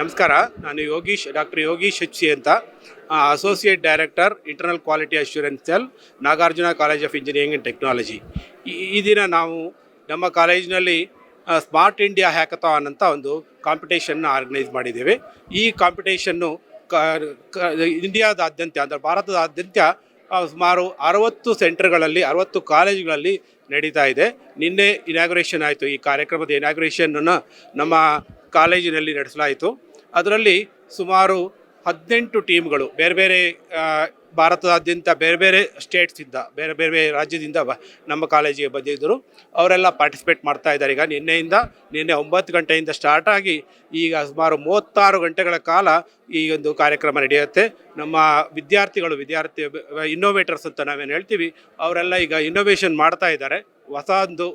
ನಮಸ್ಕಾರ. ನಾನು doctor Yogish HC ಅಂತ, associate director internal quality assurance cell, Nagarjuna college of engineering and technology. ಈ ದಿನ ನಾವು ನಮ್ಮ ಕಾಲೇಜಿನಲ್ಲಿ ಸ್ಮಾರ್ಟ್ ಇಂಡಿಯಾ ಹ್ಯಾಕಥಾನ್ ಅಂತ ಒಂದು ಕಾಂಪಿಟೇಷನ್ನ ಆರ್ಗನೈಸ್ ಮಾಡಿದ್ದೇವೆ. ಈ ಕಾಂಪಿಟೇಷನ್ನು ಇಂಡಿಯಾದಾದ್ಯಂತ ಅಂದರೆ ಭಾರತದಾದ್ಯಂತ ಸುಮಾರು 60 ಸೆಂಟರ್ಗಳಲ್ಲಿ 60 ಕಾಲೇಜುಗಳಲ್ಲಿ ನಡೀತಾ ಇದೆ. ನಿನ್ನೆ ಇನಾಗ್ರೇಷನ್ ಆಯಿತು. ಈ ಕಾರ್ಯಕ್ರಮದ ಇನಾಗ್ರೇಷನನ್ನು ನಮ್ಮ ಕಾಲೇಜಿನಲ್ಲಿ ನಡೆಸಲಾಯಿತು. ಅದರಲ್ಲಿ ಸುಮಾರು 18 ಟೀಮ್ಗಳು ಬೇರೆ ಬೇರೆ ಭಾರತದಾದ್ಯಂತ ಬೇರೆ ಬೇರೆ ಸ್ಟೇಟ್ಸಿಂದ ಬೇರೆ ಬೇರೆ ರಾಜ್ಯದಿಂದ ನಮ್ಮ ಕಾಲೇಜಿಗೆ ಬಂದಿದ್ದರು. ಅವರೆಲ್ಲ ಪಾರ್ಟಿಸಿಪೇಟ್ ಮಾಡ್ತಾ ಇದ್ದಾರೆ. ಈಗ ನಿನ್ನೆ 9 ಗಂಟೆಯಿಂದ ಸ್ಟಾರ್ಟ್ ಆಗಿ ಈಗ ಸುಮಾರು 36 ಗಂಟೆಗಳ ಕಾಲ ಈ ಒಂದು ಕಾರ್ಯಕ್ರಮ ನಡೆಯುತ್ತೆ. ನಮ್ಮ ವಿದ್ಯಾರ್ಥಿ ಇನ್ನೋವೇಟರ್ಸ್ ಅಂತ ನಾವೇನು ಹೇಳ್ತೀವಿ, ಅವರೆಲ್ಲ ಈಗ ಇನ್ನೋವೇಷನ್ ಮಾಡ್ತಾ ಇದ್ದಾರೆ. ಹೊಸ ಒಂದು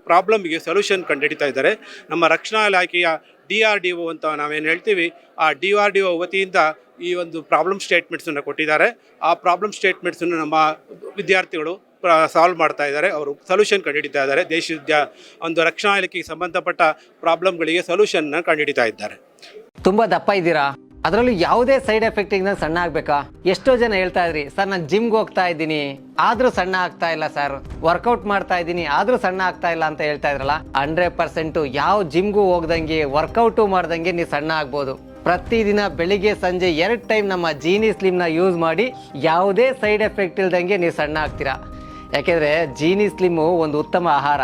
ಪ್ರಾಬ್ಲಮ್ಗೆ ಸೊಲ್ಯೂಷನ್ ಕಂಡುಹಿಡಿತಾ ಇದ್ದಾರೆ. ನಮ್ಮ ರಕ್ಷಣಾ ಇಲಾಖೆಯ DRDO ಅಂತ ನಾವೇನು ಹೇಳ್ತೀವಿ, ಆ DRDO ವತಿಯಿಂದ ಈ ಒಂದು ಪ್ರಾಬ್ಲಮ್ ಸ್ಟೇಟ್ಮೆಂಟ್ಸನ್ನು ಕೊಟ್ಟಿದ್ದಾರೆ. ಆ ಪ್ರಾಬ್ಲಮ್ ಸ್ಟೇಟ್ಮೆಂಟ್ಸನ್ನು ನಮ್ಮ ವಿದ್ಯಾರ್ಥಿಗಳು ಸಾಲ್ವ್ ಮಾಡ್ತಾ ಇದ್ದಾರೆ. ಅವರು ಸೊಲ್ಯೂಷನ್ ಕಂಡುಹಿಡಿತಾ ಇದ್ದಾರೆ. ದೇಶದ ಒಂದು ರಕ್ಷಣಾ ಇಲಾಖೆಗೆ ಸಂಬಂಧಪಟ್ಟ ಪ್ರಾಬ್ಲಮ್ಗಳಿಗೆ ಸೊಲ್ಯೂಷನ್ನ ಕಂಡುಹಿಡಿತಾ ಇದ್ದಾರೆ. ತುಂಬ ದಪ್ಪ ಇದ್ದೀರಾ, ಅದರಲ್ಲೂ ಯಾವುದೇ ಸೈಡ್ ಎಫೆಕ್ಟಿಂದ ಸಣ್ಣ ಆಗಬೇಕಾ? ಎಷ್ಟೋ ಜನ ಹೇಳ್ತಾ ಇದ್ರಿ, ಸರ್ ನಾನು ಜಿಮ್ಗೆ ಹೋಗ್ತಾ ಇದ್ದೀನಿ ಆದರೂ ಸಣ್ಣ ಆಗ್ತಾ ಇಲ್ಲ, ಸರ್ ವರ್ಕೌಟ್ ಮಾಡ್ತಾ ಇದ್ದೀನಿ ಆದರೂ ಸಣ್ಣ ಆಗ್ತಾ ಇಲ್ಲ ಅಂತ ಹೇಳ್ತಾ ಇದ್ರಲ್ಲ. 100% ಯಾವ ಜಿಮ್ಗೂ ಹೋಗ್ದಂಗೆ ವರ್ಕೌಟು ಮಾಡ್ದಂಗೆ ನೀವು ಸಣ್ಣ ಆಗ್ಬೋದು. ಪ್ರತಿದಿನ ಬೆಳಿಗ್ಗೆ ಸಂಜೆ 2 ಟೈಮ್ ನಮ್ಮ ಜೀನಿ ಸ್ಲಿಮ್ನ ಯೂಸ್ ಮಾಡಿ ಯಾವುದೇ ಸೈಡ್ ಎಫೆಕ್ಟ್ ಇಲ್ದಂಗೆ ನೀವು ಸಣ್ಣ ಆಗ್ತೀರಾ. ಯಾಕೆಂದರೆ ಜೀನಿ ಸ್ಲಿಮ್ಮು ಒಂದು ಉತ್ತಮ ಆಹಾರ.